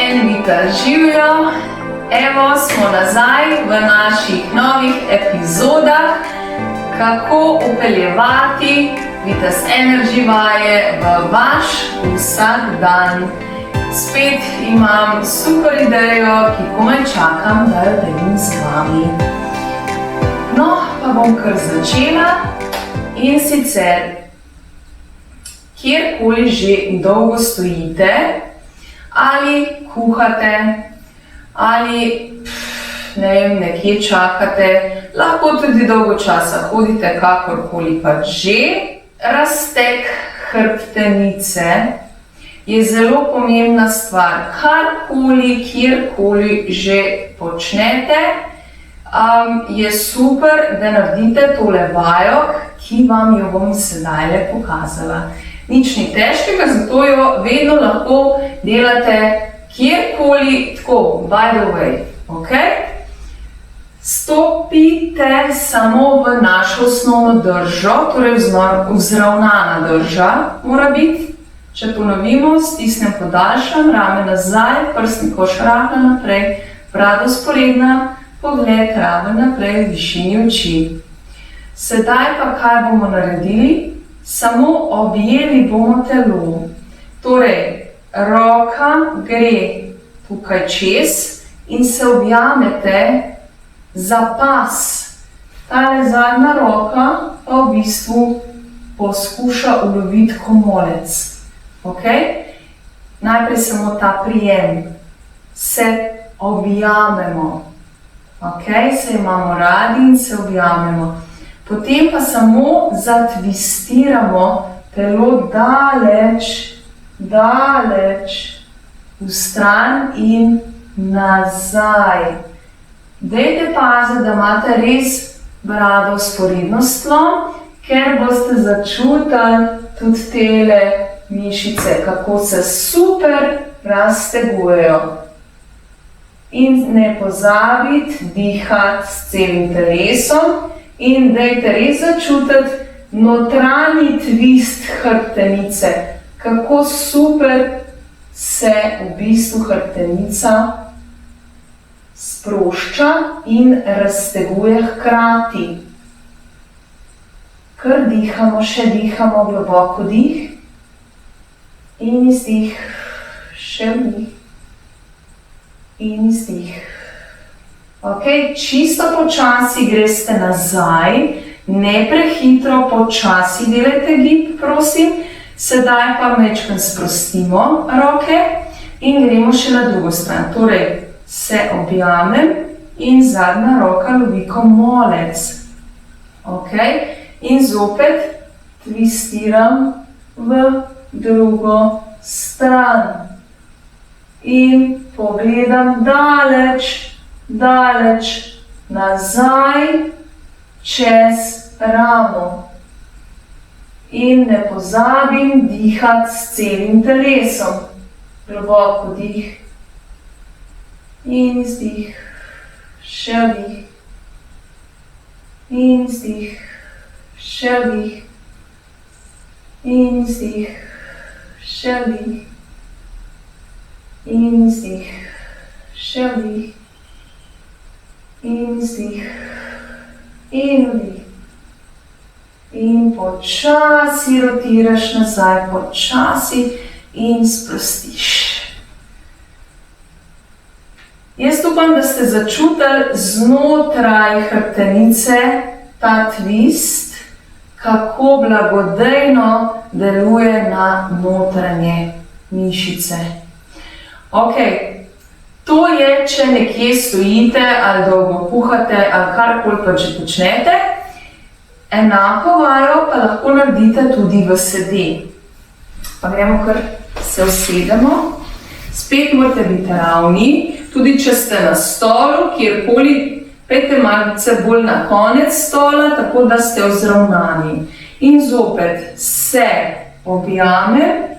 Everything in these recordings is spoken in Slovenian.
en vitez živjo. Evo smo nazaj v naših novih epizodah, kako upeljevati Vitez Energy vaje v vaš vsakdan. Spet imam super idejo, ki komaj čakam, da jo delim z vami. No, pa bom kar začela in sicer kjerkoli že dolgo stojite ali kuhate ali nekje čakate, lahko tudi dolgo časa hodite, kakorkoli pa že. Razteg hrbtenice je zelo pomembna stvar, karkoli, kjerkoli že počnete. Je super, da naredite tole vajo, ki vam jo bom sedaj pokazala. Nič ni težkega, zato jo vedno lahko delate kjerkoli, tako, by the way, ok? Stopite samo v našo osnovno držo, torej vzravnana drža mora biti. Če ponovimo, stisnem podaljšam, rame nazaj, prsni koš rahlo naprej, brada vzporedna, pogled raven naprej v višini oči. Sedaj pa kaj bomo naredili? Samo objeli bomo telo. Torej, roka gre tukaj čez in se objamete za pas. Tale zadnja roka pa v bistvu poskuša uloviti komolec. Okay? Najprej samo ta prijem. Se objamemo. Okay? Se imamo radi in se objamemo. Potem pa samo zatvistiramo telo daleč v stran in nazaj. Dajte paziti, da imate res brado vzporedno s tlom, ker boste začutili tudi tele mišice, kako se super raztegujejo. In ne pozabiti dihati s celim telesom in dajte res začutiti notranji twist hrbtenice, kako super se v bistvu hrbtenica sprošča in razteguje hkrati. Kar dihamo, še dihamo, globoko dih in izdih, še vdih in izdih. Ok, čisto počasi greste nazaj, ne prehitro, počasi delajte gib, prosim. Sedaj pa majčkeno sprostimo roke in gremo še na drugo stran. Torej, se objamem in zadnja roka lovi komolec. Ok, in zopet twistiram v drugo stran. In pogledam daleč nazaj čez ramo. In ne pozabim dihati s celim telesom. Globoko dih in izdih, še vdih in izdih, še vdih in izdih, še vdih in izdih, še vdih in izdih in vdih. In počasi rotiraš nazaj, počasi in sprostiš. Jaz upam, da ste začutili znotraj hrbtenice ta twist, kako blagodejno deluje na notranje mišice. Ok, to je, če nekje stojite ali dolgo kuhate ali karkoli pa že počnete. Enako vajo pa lahko naredite tudi v sede. Pa gremo kar se usedemo. Spet morate biti ravni, tudi če ste na stolu, kjerkoli, pejte malce bolj na konec stola, tako da ste vzravnani. In zopet se objamem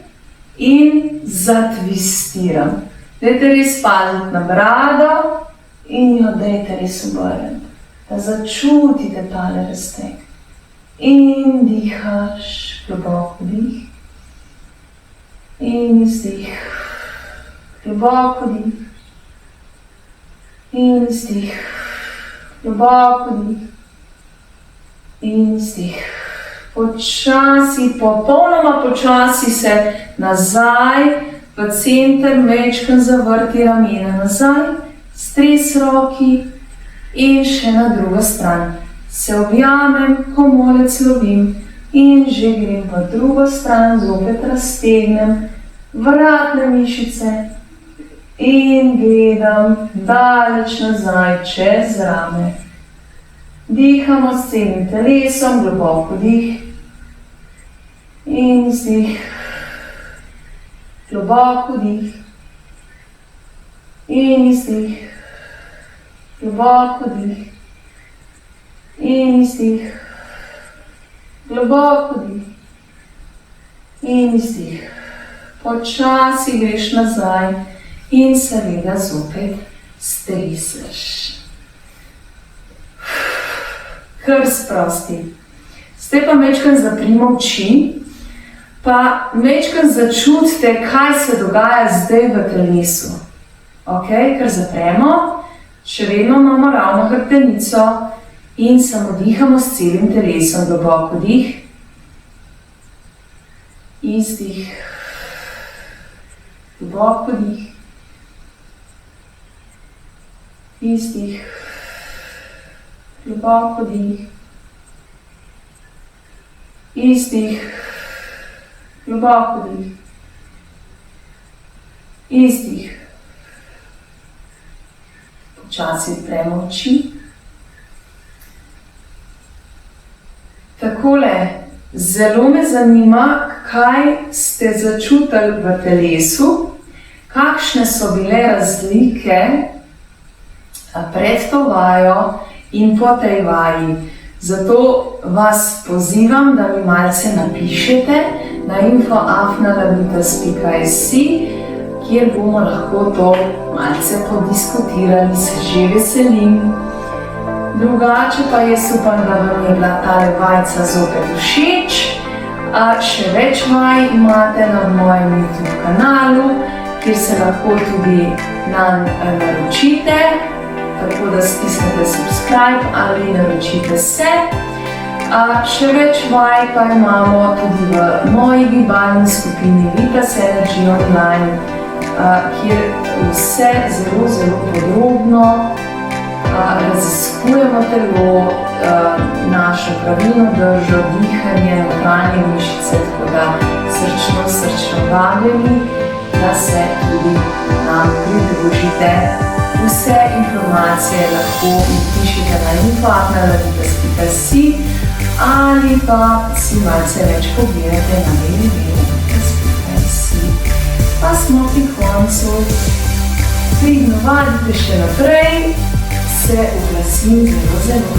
in zatvistiram. Dajte res paziti na brado in jo dajte res obrniti, da začutite tale razteg. In dihaš, globoko dih in izdih. globoko dih in izdih, globoko dih in izdih. Počasi, popolnoma počasi se nazaj v center, mečkam zavrti ramena nazaj, stres roki in še na drugo stran. Se objamem, komolec lovim in že grem v drugo stran, zopet raztegnem vratne mišice in gledam daleč nazaj čez rame. Dihamo s celim telesom, globoko dih in izdih, globoko dih in izdih, globoko dih in izdih, globoko dih in izdih. Počasi greš nazaj in seveda zopet streseš. Kar sprosti. Zdaj pa mečkam zaprimo oči, pa mečkam začutite, kaj se dogaja zdaj v telesu. Ok, kar zapremo, še vedno imamo ravno hrbtenico in samo dihamo s celim telesom, globoko dih, izdih, globoko dih, izdih, globoko dih, izdih, globoko dih, izdih. Počasi odpremo oči. Takole, zelo me zanima, kaj ste začutili v telesu, kakšne so bile razlike pred to vajo in po tej vaji. Zato vas pozivam, da mi malce napišete na info@labitas.si, kjer bomo lahko to malce podiskutirali, se že veselim. Drugače pa jaz upam, da vam je bila tale vajca zopet všeč. Še več vaj imate na mojem YouTube kanalu, kjer se lahko tudi nanj naročite. Tako da stisnete subscribe ali naročite se. Še več vaj pa imamo tudi v moji gibalni skupini Vitas Energy Online, kjer vse zelo, zelo podrobno raziskujemo telo, našo pravilno držo, dihanje, notranje mišice, tako da srčno vabljeni, da se tudi nam pridružite. Vse informacije lahko pišite na info@labitas.si ali pa si malce več pogledate na www.labitas.si. Pa smo pri koncu. Pridno vadite še naprej, se oglasim zelo, zelo.